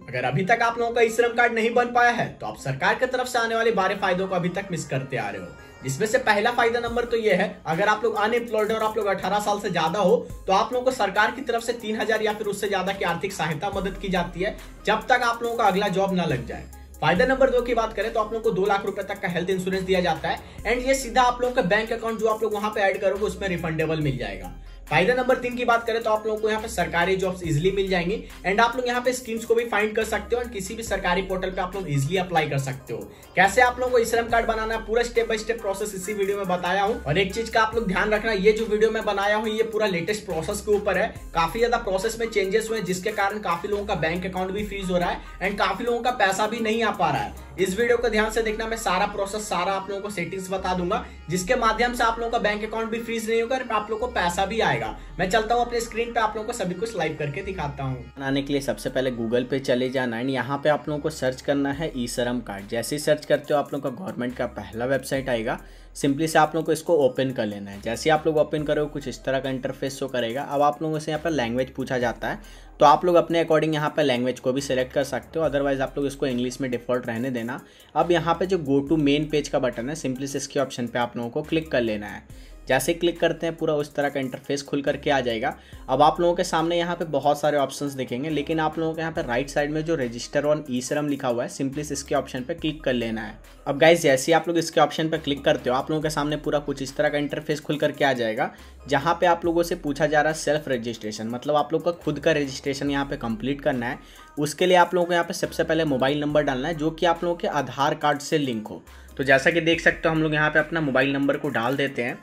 अगर अभी तक आप लोगों का ई श्रम कार्ड नहीं बन पाया है तो आप सरकार की तरफ से आने वाले 12 फायदों को अभी तक मिस करते आ रहे हो। जिसमें से पहला फायदा नंबर तो ये है, अगर आप लोग अनएम्प्लॉयड और आप लोग 18 साल से ज्यादा हो तो आप लोगों को सरकार की तरफ से 3,000 या फिर उससे ज्यादा की आर्थिक सहायता मदद की जाती है जब तक आप लोगों का अगला जॉब ना लग जाए। फायदा नंबर 2 की बात करें तो आप लोगों को 2 लाख रुपए तक का हेल्थ इंश्योरेंस दिया जाता है एंड ये सीधा आप लोगों का बैंक अकाउंट जो आप लोग वहां पे ऐड करोगे उसमें रिफंडेबल मिल जाएगा। फायदा नंबर 3 की बात करें तो आप लोगों को यहाँ पे सरकारी जॉब्स इजीली मिल जाएंगी एंड आप लोग यहाँ पे स्कीम्स को भी फाइंड कर सकते हो और किसी भी सरकारी पोर्टल पे आप लोग इजीली अप्लाई कर सकते हो। कैसे आप लोगों को ई श्रम कार्ड बनाना है पूरा स्टेप बाय स्टेप प्रोसेस इसी वीडियो में बताया हूँ। और एक चीज का आप लोग ध्यान रखना, ये जो वीडियो मैं बनाया हूँ ये पूरा लेटेस्ट प्रोसेस के ऊपर है। काफी ज्यादा प्रोसेस में चेंजेस हुए जिसके कारण काफी लोगों का बैंक अकाउंट भी फ्रीज हो रहा है एंड काफी लोगों का पैसा भी नहीं आ पा रहा है। इस वीडियो को ध्यान से देखना, मैं सारा प्रोसेस सारा आप लोगों को सेटिंग्स बता दूंगा जिसके माध्यम से आप लोगों का बैंक अकाउंट भी फ्रीज नहीं होगा और आप लोगों को पैसा भी आएगा। मैं चलता हूं अपने स्क्रीन पे, आप लोगों को सभी कुछ लाइव करके दिखाता हूं। बनाने के लिए सबसे पहले गूगल पे चले जाना है, यहाँ पे आप लोगों को सर्च करना है ई श्रम कार्ड। जैसे ही सर्च करते हो आप लोगों का गवर्नमेंट का पहला वेबसाइट आएगा। सिंपली से आप लोगों को इसको ओपन कर लेना है। जैसे आप लोग ओपन करोगे कुछ इस तरह का इंटरफेस शो करेगा। अब आप लोगों से यहाँ पर लैंग्वेज पूछा जाता है तो आप लोग अपने अकॉर्डिंग यहाँ पर लैंग्वेज को भी सिलेक्ट कर सकते हो, अदरवाइज आप लोग इसको इंग्लिश में डिफॉल्ट रहने देना। अब यहाँ पे जो गो टू मेन पेज का बटन है, सिंपली से इसके ऑप्शन पे आप लोगों को क्लिक कर लेना है। जैसे क्लिक करते हैं पूरा उस तरह का इंटरफेस खुल करके आ जाएगा। अब आप लोगों के सामने यहाँ पे बहुत सारे ऑप्शंस दिखेंगे, लेकिन आप लोगों के यहाँ पे राइट साइड में जो रजिस्टर ऑन ई श्रम लिखा हुआ है, सिंपली इसके ऑप्शन पे क्लिक कर लेना है। अब गाइस जैसे आप लोग इसके ऑप्शन पे क्लिक करते हो आप लोगों के सामने पूरा कुछ इस तरह का इंटरफेस खुल करके आ जाएगा, जहाँ पे आप लोगों से पूछा जा रहा है सेल्फ रजिस्ट्रेशन, मतलब आप लोग का खुद का रजिस्ट्रेशन यहाँ पे कंप्लीट करना है। उसके लिए आप लोगों को यहाँ पे सबसे पहले मोबाइल नंबर डालना है जो कि आप लोगों के आधार कार्ड से लिंक हो। तो जैसा कि देख सकते हो हम लोग यहाँ पे अपना मोबाइल नंबर को डाल देते हैं।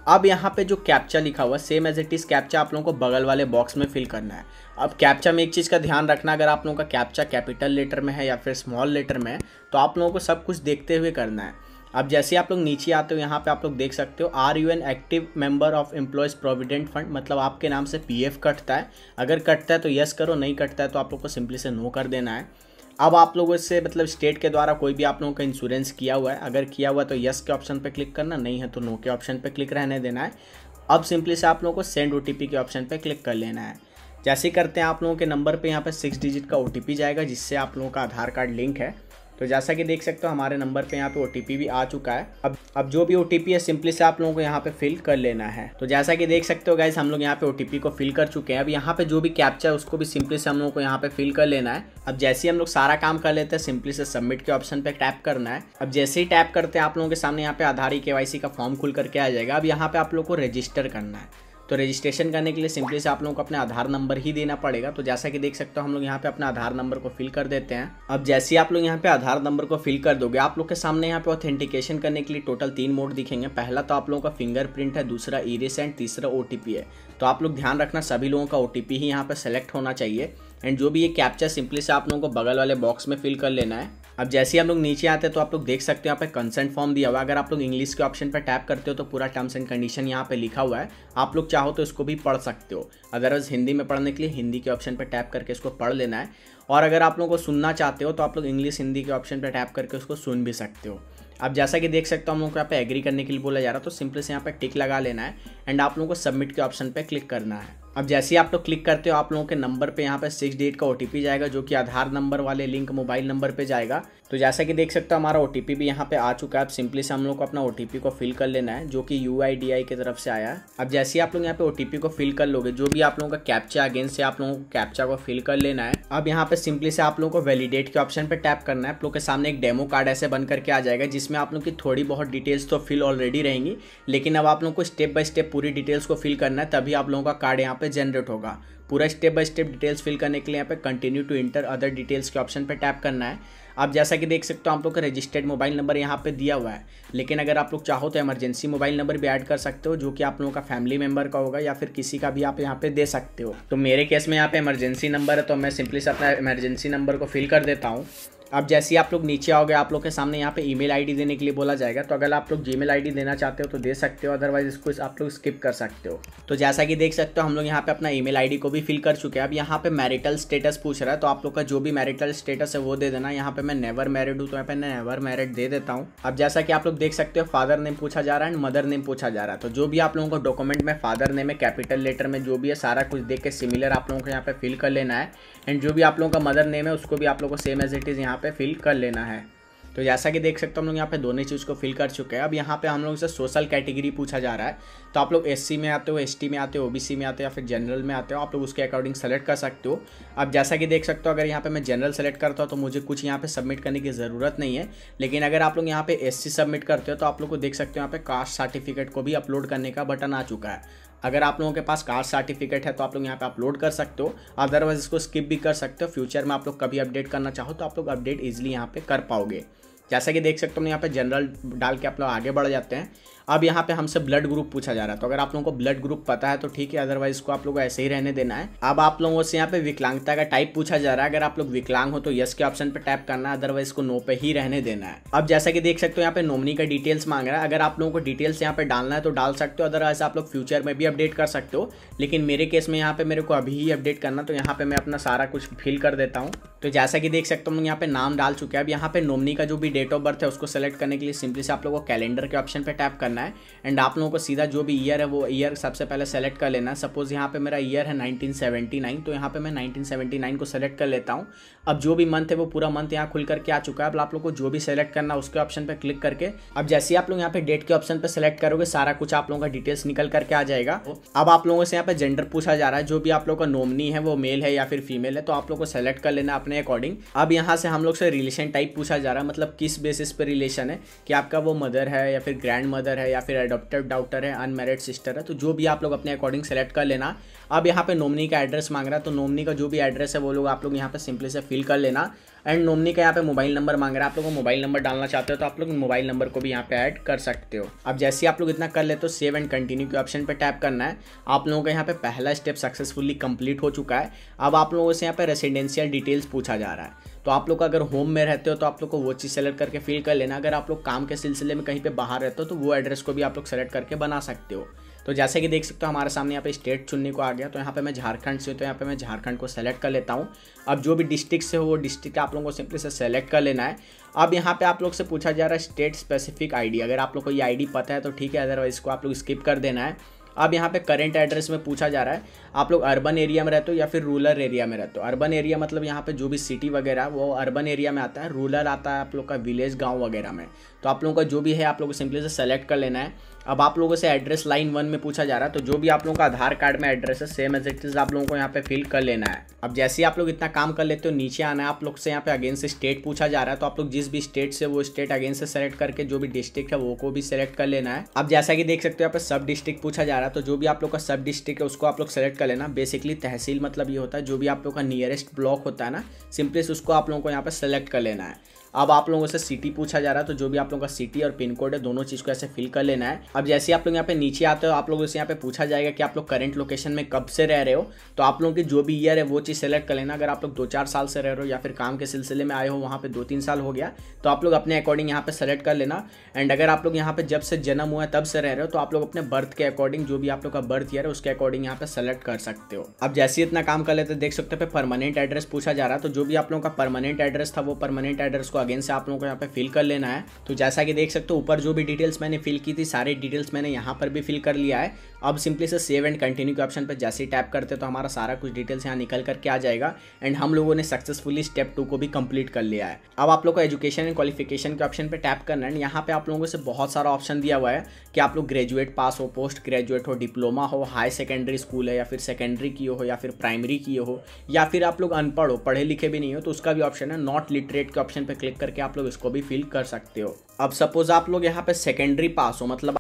अब यहाँ पे जो कैप्चा लिखा हुआ है same as it is captcha आप लोगों को बगल वाले बॉक्स में फिल करना है। अब कैप्चा में एक चीज़ का ध्यान रखना, अगर आप लोगों का कैप्चा कैपिटल लेटर में है या फिर स्मॉल लेटर में है तो आप लोगों को सब कुछ देखते हुए करना है। अब जैसे आप लोग नीचे आते हो यहाँ पे आप लोग देख सकते हो are you an active member of employees provident fund, मतलब आपके नाम से पीएफ कटता है। अगर कटता है तो यस करो, नहीं कटता है तो आप लोग को सिंपली से नो कर देना है। अब आप लोगों से मतलब स्टेट के द्वारा कोई भी आप लोगों का इंश्योरेंस किया हुआ है, अगर किया हुआ है तो यस के ऑप्शन पे क्लिक करना, नहीं है तो नो के ऑप्शन पे क्लिक रहने देना है। अब सिंपली से आप लोगों को सेंड ओटीपी के ऑप्शन पे क्लिक कर लेना है। जैसे ही करते हैं आप लोगों के नंबर पे यहाँ पे 6 डिजिट का ओटीपी जाएगा जिससे आप लोगों का आधार कार्ड लिंक है। तो जैसा कि देख सकते हो हमारे नंबर पे यहाँ पे ओटीपी भी आ चुका है। अब जो भी ओटीपी है सिंपली से आप लोगों को यहाँ पे फिल कर लेना है। तो जैसा कि देख सकते हो गाइस हम लोग यहाँ पे ओटीपी को फिल कर चुके हैं। अब यहाँ पे जो भी कैप्चा है उसको भी सिंपली से हम लोगों को यहाँ पे फिल कर लेना है। अब जैसे ही हम लोग सारा काम कर लेते हैं सिंपली से सबमिट के ऑप्शन पे टैप करना है। अब जैसे ही टैप करते हैं आप लोगों के सामने यहाँ पे आधार केवाईसी का फॉर्म खुल करके आ जाएगा। अब यहाँ पे आप लोग को रजिस्टर करना है। तो रजिस्ट्रेशन करने के लिए सिंपली से आप लोगों को अपना आधार नंबर ही देना पड़ेगा। तो जैसा कि देख सकते हो हम लोग यहाँ पे अपना आधार नंबर को फिल कर देते हैं। अब जैसे ही आप लोग यहाँ पे आधार नंबर को फिल कर दोगे आप लोग के सामने यहाँ पे ऑथेंटिकेशन करने के लिए टोटल 3 मोड दिखेंगे। पहला तो आप लोगों का फिंगरप्रिंट है, दूसरा इरिस एंड तीसरा ओटीपी है। तो आप लोग ध्यान रखना सभी लोगों का ओटीपी ही यहाँ पे सेलेक्ट होना चाहिए एंड जो भी ये कैप्चा सिंपली से आप लोगों को बगल वाले बॉक्स में फिल कर लेना है। अब जैसे ही हम लोग नीचे आते हैं तो आप लोग देख सकते हो यहाँ पे कंसेंट फॉर्म दिया हुआ है। अगर आप लोग इंग्लिश के ऑप्शन पर टैप करते हो तो पूरा टर्म्स एंड कंडीशन यहाँ पे लिखा हुआ है, आप लोग चाहो तो इसको भी पढ़ सकते हो। अदरवाइज हिंदी में पढ़ने के लिए हिंदी के ऑप्शन पर टैप करके इसको पढ़ लेना है। और अगर आप लोगों को सुनना चाहते हो तो आप लोग इंग्लिश हिंदी के ऑप्शन पर टैप करके उसको सुन भी सकते हो। अब जैसा कि देख सकते हो हम लोग को यहाँ पे एग्री करने के लिए बोला जा रहा है, तो सिंपली से यहाँ पे टिक लगा लेना है एंड आप लोगों को सबमिट के ऑप्शन पे क्लिक करना है। अब जैसे ही आप लोग क्लिक करते हो आप लोगों के नंबर पे यहाँ पे 6 डिजिट का ओटीपी जाएगा जो कि आधार नंबर वाले लिंक मोबाइल नंबर पे जाएगा। तो जैसा कि देख सकते हो हमारा ओटीपी भी यहाँ पे आ चुका है। अब सिंपली से हम लोग को अपना ओटीपी को फिल कर लेना है जो कि UIDAI की तरफ से आया है। अब जैसे ही आप लोग यहाँ पे ओटीपी को फिल कर लोगे, जो भी आप लोगों का कैप्चा अगेंस्ट से आप लोगों को कैप्चा को फिल कर लेना है। अब यहाँ पे सिंपली से आप लोगों को वैलिडेट के ऑप्शन पे टैप करना है। आप लोग के सामने एक डेमो कार्ड ऐसे बन करके आ जाएगा जिसमें आप लोग की थोड़ी बहुत डिटेल्स तो फिल ऑलरेडी रहेंगी, लेकिन अब आप लोग को स्टेप बाय स्टेप पूरी डिटेल्स को फिल करना है, तभी आप लोगों का कार्ड यहाँ पे जनरेट होगा। पूरा step by step details fill करने के लिए यहाँ पे continue to enter other details के ऑप्शन पे टैप करना है। अब जैसा कि देख सकते हो आप लोग का रजिस्टर्ड मोबाइल नंबर यहाँ पे दिया हुआ है, लेकिन अगर आप लोग चाहो तो इमरजेंसी मोबाइल नंबर भी ऐड कर सकते हो जो कि आप लोगों का फैमिली मेंबर का होगा या फिर किसी का भी आप यहाँ पे दे सकते हो। तो मेरे केस में यहाँ पे इमरजेंसी नंबर है तो मैं सिंपली से अपना इमरजेंसी नंबर को फिल कर देता हूँ। अब जैसे ही आप लोग नीचे आओगे आप लोग के सामने यहाँ पे ईमेल आईडी देने के लिए बोला जाएगा। तो अगर आप लोग जीमेल आईडी देना चाहते हो तो दे सकते हो, अदरवाइज इसको आप लोग स्किप कर सकते हो। तो जैसा कि देख सकते हो हम लोग यहाँ पे अपना ईमेल आईडी को भी फिल कर चुके हैं। अब यहाँ पे मैरिटल स्टेटस पूछ रहा है, तो आप लोग का जो भी मैरिटल स्टेटस है वो दे देना। यहाँ पे मैं नेवर मैरिड हूँ तो यहाँ पे नेवर मैरिड दे देता हूँ। अब जैसा कि आप लोग देख सकते हो फादर नेम पूछा जा रहा है एंड मदर नेम पूछा जा रहा है। तो जो भी आप लोगों को डॉक्यूमेंट में फादर नेम है कैपिटल लेटर में जो भी है सारा कुछ देख के सिमिलर आप लोगों को यहाँ पे फिल कर लेना है। एंड जो भी आप लोगों का मदर नेम है उसको भी आप लोगों को सेम एज इट इज़ यहाँ पे फिल कर लेना है। तो जैसा कि देख सकते हो हम लोग यहाँ पे दोनों चीज़ को फिल कर चुके हैं। अब यहाँ पे हम लोग से सोशल कैटेगरी पूछा जा रहा है, तो आप लोग एससी में आते हो, एसटी में आते हो, ओबीसी में आते हो या फिर जनरल में आते हो, आप लोग उसके अकॉर्डिंग सेलेक्ट कर सकते हो। अब जैसा कि देख सकते हो अगर यहाँ पे मैं जनरल सेलेक्ट करता हूँ तो मुझे कुछ यहाँ पे सबमिट करने की ज़रूरत नहीं है। लेकिन अगर आप लोग यहाँ पे एससी सबमिट करते हो तो आप लोग को देख सकते हो यहाँ पे कास्ट सर्टिफिकेट को भी अपलोड करने का बटन आ चुका है। अगर आप लोगों के पास कास्ट सर्टिफिकेट है तो आप लोग यहाँ पे अपलोड कर सकते हो, अदरवाइज इसको स्किप भी कर सकते हो। फ्यूचर में आप लोग कभी अपडेट करना चाहो तो आप लोग अपडेट ईजिली यहाँ पे कर पाओगे। जैसा कि देख सकते हो यहाँ पे जनरल डाल के आप लोग आगे बढ़ जाते हैं। अब यहाँ पे हमसे ब्लड ग्रुप पूछा जा रहा है, तो अगर आप लोगों को ब्लड ग्रुप पता है तो ठीक है, अदरवाइज इसको आप लोगों को ऐसे ही रहने देना है। अब आप लोगों से यहाँ पे विकलांगता का टाइप पूछा जा रहा है, अगर आप लोग विकलांग हो तो यस के ऑप्शन पे टैप करना है, अदरवाइज इसको नो पे ही रहने देना है। अब जैसा कि देख सकते हो यहाँ पे नॉमिनी का डिटेल्स मांग रहा है, अगर आप लोगों को डिटेल्स यहाँ पे डालना है तो डाल सकते हो, अदरवाइज आप लोग फ्यूचर में भी अपडेट कर सकते हो। लेकिन मेरे केस में यहाँ पे मेरे को अभी ही अपडेट करना, तो यहाँ पे मैं अपना सारा कुछ फिल कर देता हूँ। तो जैसा कि देख सकते हो हम यहाँ पे नाम डाल चुके हैं। अब यहाँ पे नॉमिनी का जो भी डेट ऑफ बर्थ है उसको सेलेक्ट करने के लिए सिंपली से आप लोगों को कैलेंडर के ऑप्शन पे टैप करना है एंड आप लोगों को सीधा जो भी ईयर है वो ईयर सबसे पहले सेलेक्ट कर लेना है। सपोज यहाँ पे मेरा ईयर है 1979, तो यहाँ पे मैं 1979 को सेलेक्ट कर लेता हूँ। अब जो भी मंथ है वो पूरा मंथ यहाँ खुल करके आ चुका है। अब आप लोग को जो भी सेलेक्ट करना है उसके ऑप्शन पे क्लिक करके अब जैसे आप लोग यहाँ पे डेट के ऑप्शन पे सेलेक्ट करोगे सारा कुछ आप लोगों का डिटेल्स निकल करके आ जाएगा। अब आप लोगों से यहाँ पे जेंडर पूछा जा रहा है, जो भी आप लोग का नॉमिनी है वो मेल है या फिर फीमेल है, तो आप लोग को सेलेक्ट कर लेना अपने अकॉर्डिंग। अब यहाँ से हम लोग से रिलेशन टाइप पूछा जा रहा है, मतलब किस बेसिस पे रिलेशन है, कि आपका वो मदर है या फिर ग्रैंड मदर है या फिर एडॉप्टेड डॉटर है, अनमैरिड सिस्टर है, तो जो भी आप लोग अपने अकॉर्डिंग सेलेक्ट कर लेना। अब यहाँ पे नॉमिनी का एड्रेस मांग रहा है, तो नॉमिनी का जो भी एड्रेस है वो लोग आप लोग यहाँ पे सिंपली से फिल कर लेना। एंड नॉमिनी का यहाँ पे मोबाइल नंबर मांग रहा है, आप लोग को मोबाइल नंबर डालना चाहते हो तो आप लोग मोबाइल नंबर को भी यहाँ पे ऐड कर सकते हो। अब जैसे आप लोग इतना कर ले तो सेव एंड कंटिन्यू के ऑप्शन पे टैप करना है। आप लोगों का यहाँ पे पहला स्टेप सक्सेसफुली कंप्लीट हो चुका है। अब आप लोगों से यहाँ पे रेसिडेंशियल डिटेल्स पूछा जा रहा है, तो आप लोग अगर होम में रहते हो तो आप लोग को वो चीज़ सेलेक्ट करके फिल कर लेना। अगर आप लोग काम के सिलसिले में कहीं पे बाहर रहते हो तो वो एड्रेस को भी आप लोग सेलेक्ट करके बना सकते हो। तो जैसे कि देख सकते हो हमारे सामने यहाँ पे स्टेट चुनने को आ गया, तो यहाँ पे मैं झारखंड से हूँ तो यहाँ पे मैं झारखंड को सेलेक्ट कर लेता हूँ। अब जो भी डिस्ट्रिक्ट से हो वो डिस्ट्रिक्ट आप लोगों को सिंपली से सेलेक्ट कर लेना है। अब यहाँ पे आप लोग से पूछा जा रहा है स्टेट स्पेसिफिक आईडी, अगर आप लोग को ये आईडी पता है तो ठीक है, अदरवाइज इसको आप लोग स्किप कर देना है। अब यहाँ पे करेंट एड्रेस में पूछा जा रहा है, आप लोग अर्बन एरिया में रहते हो या फिर रूरल एरिया में रहते हो। अर्बन एरिया मतलब यहाँ पे जो भी सिटी वगैरह वो अर्बन एरिया में आता है, रूरल आता है आप लोग का विलेज गांव वगैरह में। तो आप लोगों का जो भी है आप लोग को सिंपली से सेलेक्ट कर लेना है। अब आप लोगों से एड्रेस लाइन 1 में पूछा जा रहा है, तो जो भी आप लोगों का आधार कार्ड में एड्रेस है सेम एज इट इज आप लोगों को यहाँ पे फिल कर लेना है। अब जैसे ही आप लोग इतना काम कर लेते हो नीचे आना है, आप लोग से यहाँ पे अगेन से स्टेट पूछा जा रहा है, तो आप लोग जिस भी स्टेट से वो स्टेट अगेन से सेलेक्ट करके जो भी डिस्ट्रिक्ट है वो को भी सेलेक्ट कर लेना है। अब जैसा कि देख सकते हो यहाँ पे सब डिस्ट्रिक्ट पूछा जा रहा है, तो जो भी आप लोग का सब डिस्ट्रिक्ट है उसको आप लोग सेलेक्ट कर लेना। बेसिकली तहसील मतलब ये होता है जो भी आप लोग का नियरेस्ट ब्लॉक होता है ना, सिंपली उसको आप लोगों को यहाँ पे सेलेक्ट कर लेना है। अब आप लोगों से सिटी पूछा जा रहा है, तो जो भी आप लोगों का सिटी और पिन कोड है दोनों चीज़ को ऐसे फिल कर लेना है। अब जैसे आप लोग यहाँ पे नीचे आते हो आप लोगों से यहाँ पे पूछा जाएगा कि आप लोग करंट लोकेशन में कब से रह रहे हो, तो आप लोगों की जो भी ईयर है वो चीज़ सेलेक्ट कर लेना। अगर आप लोग 2-4 साल से रह रहे हो या फिर काम के सिलसिले में आए हो वहाँ पे 2-3 साल हो गया तो आप लोग अपने अकॉर्डिंग यहाँ पे सेलेक्ट कर लेना। एंड अगर आप लोग यहाँ पे जब से जन्म हुआ है तब से रह रहे हो तो आप लोग अपने बर्थ के अकॉर्डिंग जो भी आप लोग का बर्थ ईयर है उसके अकॉर्डिंग यहाँ पे सेलेक्ट कर सकते हो। अब जैसे इतना काम कर लेते देख सकते हो परमानेंट एड्रेस पूछा जा रहा है, तो जो भी आप लोगों का परमानेंट एड्रेस था वो परमानेंट एड्रेस को अगेन से आप लोगों को यहाँ पे फिल कर लेना है। तो जैसा कि देख सकते हो ऊपर जो भी डिटेल्स मैंने फिल की थी सारी डिटेल्स मैंने यहाँ पर भी फिल कर लिया है। अब सिंपली से सेव एंड कंटिन्यू के ऑप्शन पर जैसे ही टैप करते तो हमारा सारा कुछ डिटेल्स यहाँ निकल करके आ जाएगा एंड हम लोगों ने सक्सेसफुली स्टेप 2 को भी कंप्लीट कर लिया है। अब आप लोग को एजुकेशन एंड क्वालिफिकेशन के ऑप्शन पे टैप करना है। यहाँ पे आप लोगों से बहुत सारा ऑप्शन दिया हुआ है कि आप लोग ग्रेजुएट पास हो, पोस्ट ग्रेजुएट हो, डिप्लोमा हो, हाई सेकेंडरी स्कूल है या फिर सेकेंडरी किए हो या फिर प्राइमरी किए हो या फिर आप लोग अनपढ़ हो, पढ़े लिखे भी नहीं हो, तो उसका भी ऑप्शन है। नॉट लिटरेट के ऑप्शन पे क्लिक करके आप लोग इसको भी फिल कर सकते हो। अब सपोज आप लोग यहाँ पे सेकेंडरी पास हो मतलब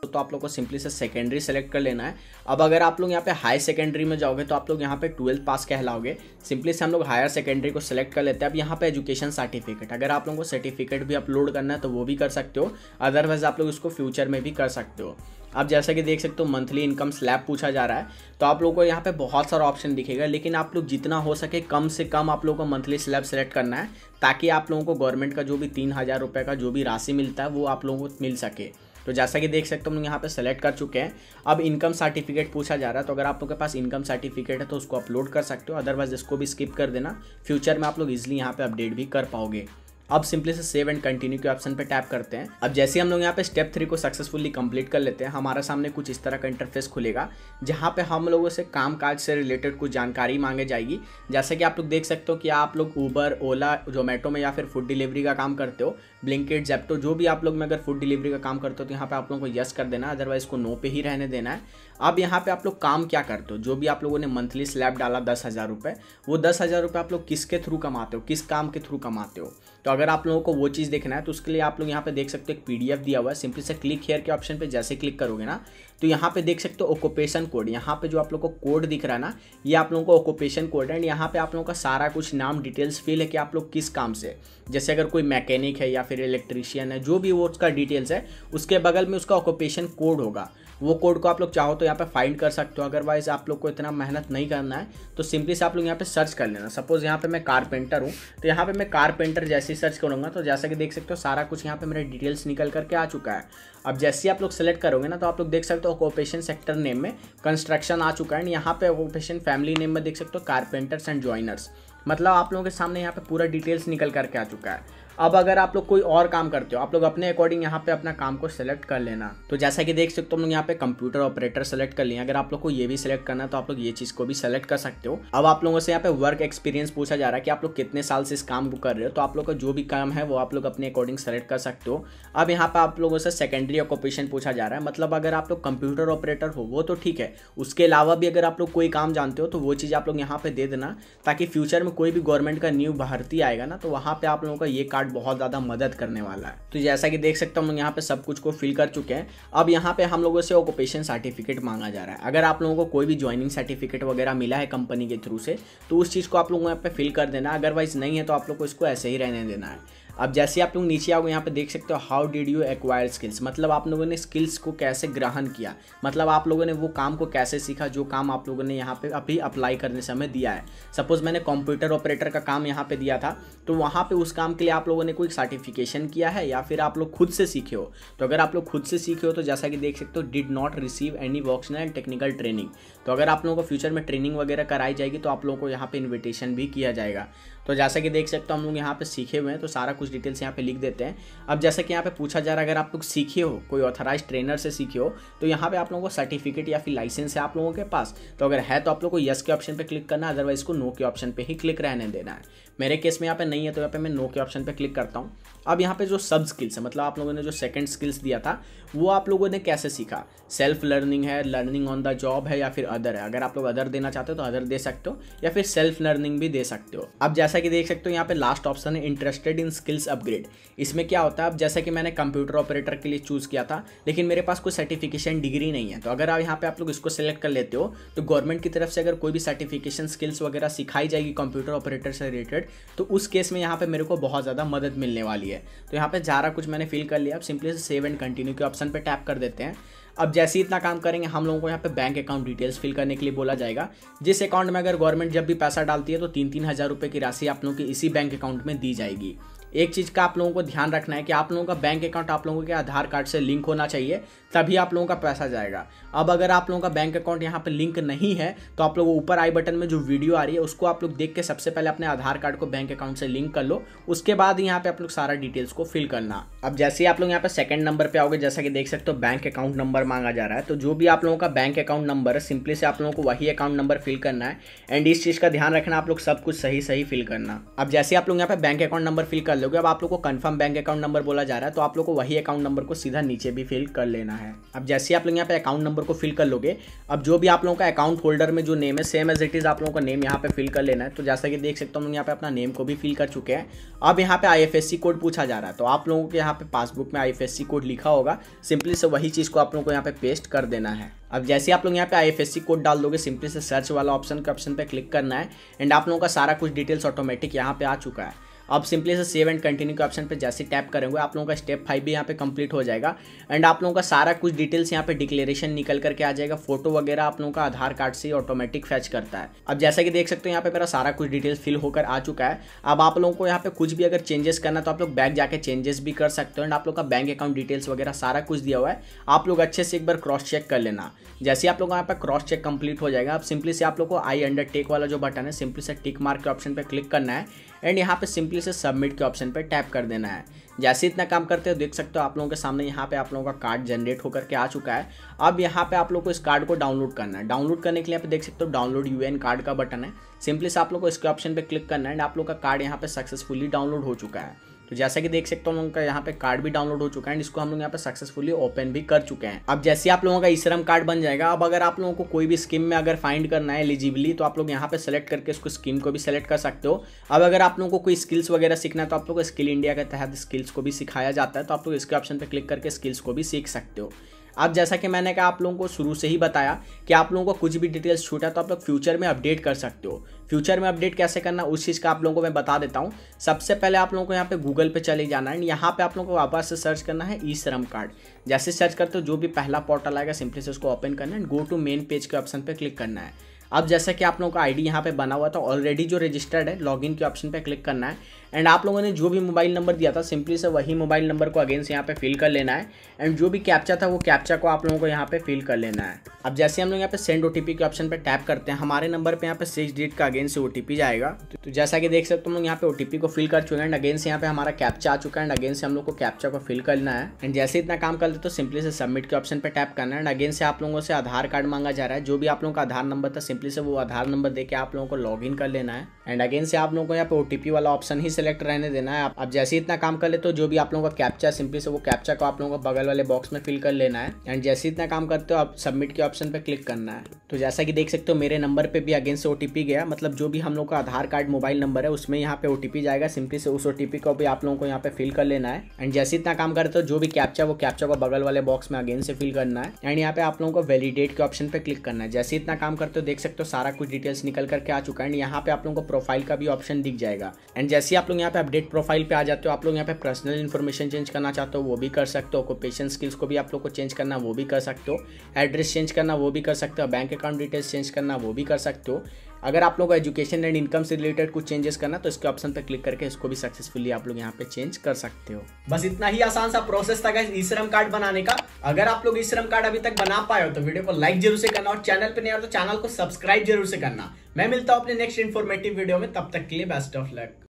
तो आप लोग को सिंपली से सेकेंडरी सेलेक्ट कर लेना है। अब अगर आप लोग यहाँ पे हाई सेकेंडरी में जाओगे तो आप लोग यहाँ पे 12th पास कहलाओगे। सिंपली से हम लोग हायर सेकेंडरी को सिलेक्ट कर लेते हैं। अब यहाँ पे एजुकेशन सर्टिफिकेट, अगर आप लोगों को सर्टिफिकेट भी अपलोड करना है तो वो भी कर सकते हो, अदरवाइज आप लोग इसको फ्यूचर में भी कर सकते हो। अब जैसा कि देख सकते हो मंथली इनकम स्लैब पूछा जा रहा है, तो आप लोगों को यहाँ पे बहुत सारा ऑप्शन दिखेगा, लेकिन आप लोग जितना हो सके कम से कम आप लोगों को मंथली स्लैब सेलेक्ट करना है, ताकि आप लोगों को गवर्नमेंट का जो भी 3,000 रुपये का जो भी राशि मिलता है वो आप लोगों को मिल सके। तो जैसा कि देख सकते हो हम लोग यहाँ पे सेलेक्ट कर चुके हैं। अब इनकम सर्टिफिकेट पूछा जा रहा है, तो अगर आप लोगों के पास इनकम सर्टिफिकेट है तो उसको अपलोड कर सकते हो, अदरवाइज इसको भी स्किप कर देना, फ्यूचर में आप लोग इजीली यहाँ पे अपडेट भी कर पाओगे। अब सिंपली से सेव एंड कंटिन्यू के ऑप्शन पे टैप करते हैं। अब जैसे हम लोग यहाँ पे स्टेप 3 को सक्सेसफुली कंप्लीट कर लेते हैं, हमारा सामने कुछ इस तरह का इंटरफेस खुलेगा, जहाँ पे हम लोगों से काम काज से रिलेटेड कुछ जानकारी मांगे जाएगी। जैसे कि आप लोग देख सकते हो कि आप लोग ऊबर, ओला, जोमेटो में या फिर फूड डिलीवरी का काम करते हो, ब्लिंकिट, जेप्टो, जो भी आप लोग में अगर फूड डिलीवरी का काम करते हो तो यहाँ पे आप लोगों को यस कर देना है, अदरवाइज को नो पे ही रहने देना है। अब यहाँ पे आप लोग काम क्या करते हो, जो भी आप लोगों ने मंथली स्लैब डाला 10,000 रुपये, वो 10,000 रुपये आप लोग किसके थ्रू कमाते हो, किस काम के थ्रू कमाते हो। तो अगर आप लोगों को वो चीज़ देखना है तो उसके लिए आप लोग यहाँ पे देख सकते हो एक PDF दिया हुआ है, सिंपली से क्लिक हियर के ऑप्शन पे जैसे क्लिक करोगे ना तो यहाँ पे देख सकते हो ऑक्यूपेशन कोड, यहाँ पे जो आप लोग को कोड दिख रहा है ना, ये आप लोगों को ऑक्यूपेशन कोड है। एंड यहाँ पे आप लोगों का सारा कुछ नाम डिटेल्स फिल है कि आप लोग किस काम से, जैसे अगर कोई मैकेनिक है या फिर इलेक्ट्रीशियन है, जो भी वो उसका डिटेल्स है, उसके बगल में उसका ऑक्यूपेशन कोड होगा। वो कोड को आप लोग चाहो तो यहाँ पे फाइंड कर सकते हो, अदरवाइज आप लोग को इतना मेहनत नहीं करना है, तो सिंपली से आप लोग यहाँ पे सर्च कर लेना। सपोज यहाँ पे मैं कारपेंटर हूँ, तो यहाँ पे मैं कारपेंटर जैसे ही सर्च करूँगा तो जैसा कि देख सकते हो सारा कुछ यहाँ पे मेरे डिटेल्स निकल करके आ चुका है। अब जैसे ही आप लोग सेलेक्ट करोगे ना तो आप लोग देख सकते हो ऑक्यूपेशन सेक्टर नेम में कंस्ट्रक्शन आ चुका है, एंड यहाँ पे ऑक्यूपेशन फैमिली नेम में देख सकते हो कारपेंटर्स एंड जॉइनर्स, मतलब आप लोगों के सामने यहाँ पे पूरा डिटेल्स निकल करके आ चुका है। अब अगर आप लोग कोई और काम करते हो, आप लोग अपने अकॉर्डिंग यहाँ पे अपना काम को सेलेक्ट कर लेना। तो जैसा कि देख सकते हो हम लोग यहाँ पे कंप्यूटर ऑपरेटर सेलेक्ट कर लिया। अगर आप लोग को ये भी सिलेक्ट करना है तो आप लोग ये चीज़ को भी सेलेक्ट कर सकते हो। अब आप लोगों से यहाँ पे वर्क एक्सपीरियंस पूछा जा रहा है कि आप लोग कितने साल से इस काम को कर रहे हो, तो आप लोग का जो भी काम है वो आप लोग अपने अकॉर्डिंग सेलेक्ट कर सकते हो। अब यहाँ पे आप लोगों से सेकेंडरी ऑक्यूपेशन पूछा जा रहा है, मतलब अगर आप लोग कंप्यूटर ऑपरेटर हो वो तो ठीक है, उसके अलावा भी अगर आप लोग कोई काम जानते हो तो वो चीज़ आप लोग यहाँ पे दे देना, ताकि फ्यूचर में कोई भी गवर्नमेंट का न्यू भर्ती आएगा ना तो वहाँ पे आप लोगों का ये कार्ड बहुत ज़्यादा मदद करने वाला है। तो जैसा कि देख सकते हो हम लोग यहाँ पे सब कुछ को फिल कर चुके हैं। अब यहाँ पे हम लोगों से ऑक्यूपेशन सर्टिफिकेट मांगा जा रहा है। अगर आप लोगों को कोई भी ज्वाइनिंग सर्टिफिकेट वगैरह मिला है कंपनी के थ्रू से तो उस चीज़ को आप लोगों को यहाँ पे फिल कर देना, अदरवाइज नहीं है तो आप लोग को इसको ऐसे ही रहने देना है। अब जैसे आप लोग नीचे आओगे यहाँ पे देख सकते हो how did you acquire skills, मतलब आप लोगों ने स्किल्स को कैसे ग्रहण किया, मतलब आप लोगों ने वो काम को कैसे सीखा जो काम आप लोगों ने यहाँ पे अभी अप्लाई करने समय दिया है। सपोज मैंने कंप्यूटर ऑपरेटर का काम यहाँ पे दिया था, तो वहाँ पे उस काम के लिए आप लोगों ने कोई सर्टिफिकेशन किया है या फिर आप लोग खुद से सीखे हो। तो अगर आप लोग खुद से सीखे हो तो जैसा कि देख सकते हो did not receive any vocational and technical training, तो अगर आप लोगों को फ्यूचर में ट्रेनिंग वगैरह कराई जाएगी तो आप लोगों को यहाँ पे इन्विटेशन भी किया जाएगा। तो जैसा कि देख सकते हो हम लोग यहाँ पे सीखे हुए हैं, तो सारा कुछ डिटेल्स यहाँ पे लिख देते हैं। अब जैसा कि यहाँ पे पूछा जा रहा है अगर आप लोग सीखे हो, कोई ऑथराइज ट्रेनर से सीखे हो, तो यहाँ पे आप लोगों को सर्टिफिकेट या फिर लाइसेंस है आप लोगों के पास, तो अगर है तो आप लोग को यस के ऑप्शन पे क्लिक करना है, अदरवाइज को नो के ऑप्शन पे ही क्लिक रहने देना है। मेरे केस में यहाँ पे नहीं है तो यहाँ पे मैं नो के ऑप्शन पे क्लिक करता हूँ। अब यहाँ पे जो सब स्किल्स है, मतलब आप लोगों ने जो सेकंड स्किल्स दिया था वो आप लोगों ने कैसे सीखा, सेल्फ लर्निंग है, लर्निंग ऑन द जॉब है या फिर अदर है। अगर आप लोग अदर देना चाहते हो तो अदर दे सकते हो या फिर सेल्फ लर्निंग भी दे सकते हो। अब जैसा कि देख सकते हो यहाँ पे लास्ट ऑप्शन है इंटरेस्टेड इन स्किल्स अपग्रेड। इसमें क्या होता है, अब जैसा कि मैंने कंप्यूटर ऑपरेटर के लिए चूज किया था लेकिन मेरे पास कोई सर्टिफिकेशन डिग्री नहीं है, तो अगर आप यहाँ पे आप लोग इसको सिलेक्ट कर लेते हो तो गवर्नमेंट की तरफ से अगर कोई भी सर्टिफिकेशन स्किल्स वगैरह सिखाई जाएगी कंप्यूटर ऑपरेटर से रिलेटेड, तो उस केस में यहाँ पे मेरे को बहुत ज़्यादा मदद मिलने वाली है। तो यहाँ पे सारा कुछ मैंने फिल कर लिया। अब सिंपली से सेव एंड कंटिन्यू के ऑप्शन पे टैप कर देते हैं। अब जैसे ही इतना काम करेंगे हम लोगों को यहाँ पे बैंक अकाउंट डिटेल्स फिल करने के लिए बोला जाएगा, जिस अकाउंट में अगर गवर्नमेंट जब भी पैसा डालती है तो 3-3 हज़ार रुपये की राशि आप लोगों की इसी बैंक अकाउंट में दी जाएगी। एक चीज़ का आप लोगों को ध्यान रखना है कि आप लोगों का बैंक अकाउंट आप लोगों के आधार कार्ड से लिंक होना चाहिए, तभी आप लोगों का पैसा जाएगा। अब अगर आप लोगों का बैंक अकाउंट यहाँ पे लिंक नहीं है तो आप लोगों ऊपर आई बटन में जो वीडियो आ रही है उसको आप लोग देख के सबसे पहले अपने आधार कार्ड को बैंक अकाउंट से लिंक कर लो, उसके बाद यहाँ पे आप लोग सारा डिटेल्स को फिल करना। अब जैसे ही आप लोग यहाँ पे सेकंड नंबर पे आओगे, जैसा कि देख सकते हो बैंक अकाउंट नंबर मांगा जा रहा है, तो जो भी आप लोगों का बैंक अकाउंट नंबर है सिंपली से आप लोगों को वही अकाउंट नंबर फिल करना है। एंड इस चीज़ का ध्यान रखना आप लोग सब कुछ सही सही फिल करना। अब जैसे आप लोग यहाँ पे बैंक अकाउंट नंबर फिल कर लोगे, अब आप लोग को कंफर्म बैंक अकाउंट नंबर बोला जा रहा है, तो आप लोग को वही अकाउंट नंबर को सीधा नीचे भी फिल कर लेना है। अब जैसे आप लोग यहाँ पे अकाउंट नंबर को फिल कर लोगे, अब जो भी आप लोगों का अकाउंट होल्डर में जो नेम है सेम एज इट इज आप लोगों का नेम यहाँ पे फिल कर लेना है। तो जैसा कि देख सकते हो हम यहाँ पे अपना नेम को भी फिल कर चुके हैं। अब यहाँ पे IFSC कोड पूछा जा रहा है, तो आप लोगों के यहाँ पे पासबुक में IFSC कोड लिखा होगा, सिंपली से वही चीज़ को आप लोगों को यहाँ पे पेस्ट कर देना है। अब जैसे आप लोग यहाँ पे IFSC कोड डाल दोगे, सिंपली से सर्च वाला ऑप्शन पे क्लिक करना है एंड आप लोगों का सारा कुछ डिटेल्स ऑटोमेटिक यहाँ पे आ चुका है। अब सिंपली से सेव एंड कंटिन्यू के ऑप्शन पे जैसे टैप करेंगे आप लोगों का स्टेप 5 भी यहाँ पे कंप्लीट हो जाएगा एंड आप लोगों का सारा कुछ डिटेल्स यहाँ पे डिक्लेरेशन निकल करके आ जाएगा। फोटो वगैरह आप लोगों का आधार कार्ड से ऑटोमेटिक फैच करता है। अब जैसा कि देख सकते हो यहाँ पे मेरा सारा कुछ डिटेल्स फिल होकर आ चुका है। अब आप लोगों को यहाँ पे कुछ भी अगर चेंजेस करना तो आप लोग बैक जाके चेंजेस भी कर सकते हो एंड आप लोग का बैंक अकाउंट डिटेल्स वगैरह सारा कुछ दिया हुआ है। आप लोग अच्छे से एक बार क्रॉस चेक कर लेना। जैसे आप लोग यहाँ पे क्रॉस चेक कंप्लीट हो जाएगा, अब सिंपली से आप लोग को आई अंडरटेक वाला जो बटन है सिंपली से टिक मार्क के ऑप्शन पे क्लिक करना है एंड यहाँ पे सिंपली से सबमिट के ऑप्शन पे टैप कर देना है। जैसे इतना काम करते हो देख सकते हो आप लोगों के सामने यहाँ पे आप लोगों का कार्ड जनरेट होकर के आ चुका है। अब यहाँ पे आप लोग को इस कार्ड को डाउनलोड करना है। डाउनलोड करने के लिए यहाँ पे देख सकते हो डाउनलोड यूएन कार्ड का बटन है। सिंपली से आप लोग को इसके ऑप्शन पे क्लिक करना है एंड आप लोग का कार्ड यहाँ पे सक्सेसफुली डाउनलोड हो चुका है। तो जैसा कि देख सकते हो हम लोगों का यहाँ पे कार्ड भी डाउनलोड हो चुका है एंड इसको हम लोग यहाँ पे सक्सेसफुली ओपन भी कर चुके हैं। अब जैसे आप लोगों का ई-श्रम कार्ड बन जाएगा, अब अगर आप लोगों को कोई भी स्कीम में अगर फाइंड करना है एलिजिबली तो आप लोग यहाँ पे सेलेक्ट करके इसको स्कीम को भी सेलेक्ट कर सकते हो। अब अगर आप लोगों को कोई स्किल्स वगैरह सीखना है तो आप लोग को स्किल इंडिया के तहत स्किल्स को भी सिखाया जाता है, तो आप लोग इसके ऑप्शन पर क्लिक करके स्किल्स को भी सीख सकते हो। अब जैसा कि मैंने कहा आप लोगों को शुरू से ही बताया कि आप लोगों को कुछ भी डिटेल्स छूटा तो आप लोग फ्यूचर में अपडेट कर सकते हो। फ्यूचर में अपडेट कैसे करना उस चीज़ का आप लोगों को मैं बता देता हूँ। सबसे पहले आप लोगों को यहाँ पे गूगल पे चले जाना है, यहाँ पे आप लोगों को वापस से सर्च करना है ई-श्रम कार्ड। जैसे सर्च करते हो जो भी पहला पोर्टल आएगा सिंपली से उसको ओपन करना है, गो टू मेन पेज के ऑप्शन पे क्लिक करना है। अब जैसा कि आप लोगों का आईडी यहाँ पे बना हुआ था ऑलरेडी जो रजिस्टर्ड है, लॉगिन के ऑप्शन पे क्लिक करना है एंड आप लोगों ने जो भी मोबाइल नंबर दिया था सिंपली से वही मोबाइल नंबर को अगेन से यहाँ पे फिल कर लेना है एंड जो भी कैप्चा था वो कैप्चा को आप लोगों को यहाँ पे फिल कर लेना है। अब जैसे हम लोग यहाँ पे सेंड ओटीपी के ऑप्शन पे टैप करते हैं, हमारे नंबर पे यहाँ पे 6 डिजिट का अगेन से ओटीपी जाएगा। तो जैसा कि देख सकते हो हम लोग यहाँ पे ओटीपी को फिल कर चुके हैं एंड अगेन से यहाँ पे हमारा कैप्चा आ चुका है एंड अगेन से हम लोग को कैप्चा को फिल करना है एंड जैसे इतना काम कर लेते तो सिंपली से सबमिट के ऑप्शन पे टैप करना है एंड अगेन से आप लोगों से आधार कार्ड मांगा जा रहा है। जो भी आप लोगों का आधार नंबर था सिंपली से वो आधार नंबर देके आप लोगों को लॉग इन कर लेना है एंड अगेन से आप लोगों को यहाँ पे ओटीपी वाला ऑप्शन ही सिलेक्ट रहने देना है। अब जैसे इतना काम कर ले तो जो भी आप लोगों का कैप्चा सिंपली से वो कैप्चा को आप लोगों को बगल वाले बॉक्स में फिल कर लेना है एंड जैसे इतना काम करते हो आप सबमिट के ऑप्शन पे क्लिक करना है। तो जैसा कि देख सकते हो मेरे नंबर पे भी अगेन से ओटीपी गया, मतलब जो भी हम लोग का आधार कार्ड मोबाइल नंबर है उसमें यहाँ पे ओटीपी जाएगा। सिंपली से उस ओटीपी को भी आप लोगों को यहाँ पे फिल कर लेना है एंड जैसे इतना काम करते हो जो भी कैप्चा वो कैप्चा को बगल वाले बॉक्स में अगेन से फिल करना है एंड यहाँ पे आप लोगों को वैलिडेट के ऑप्शन पे क्लिक करना है। जैसे इतना काम करते हो देख सकते हो सारा कुछ डिटेल्स निकल करके आ चुका है एंड यहाँ पे आप लोगों को प्रोफाइल का भी ऑप्शन दिख जाएगा एंड जैसे आप लोग यहाँ पे अपडेट प्रोफाइल पे आ जाते हो आप लोग यहाँ पे पर्सनल इन्फॉर्मेशन चेंज करना चाहते हो वो भी कर सकते हो, ऑक्यूपेशन स्किल्स को भी आप लोग को चेंज करना वो भी कर सकते हो, एड्रेस चेंज करना वो भी कर सकते हो, बैंक अकाउंट डिटेल्स चेंज करना वो भी कर सकते हो। अगर आप लोग को एजुकेशन एंड इनकम से रिलेटेड कुछ चेंजेस करना तो इसके ऑप्शन पर क्लिक करके इसको भी सक्सेसफुली आप लोग यहाँ पे चेंज कर सकते हो। बस इतना ही आसान सा प्रोसेस था गाइस ई-श्रम कार्ड बनाने का। अगर आप लोग ई-श्रम कार्ड अभी तक बना पाए हो तो वीडियो को लाइक जरूर से करना और चैनल पे नहीं आए तो चैनल को सब्सक्राइब जरूर से करना। मैं मिलता हूँ अपने नेक्स्ट इन्फॉर्मेटिव वीडियो में, तब तक के लिए बेस्ट ऑफ लक।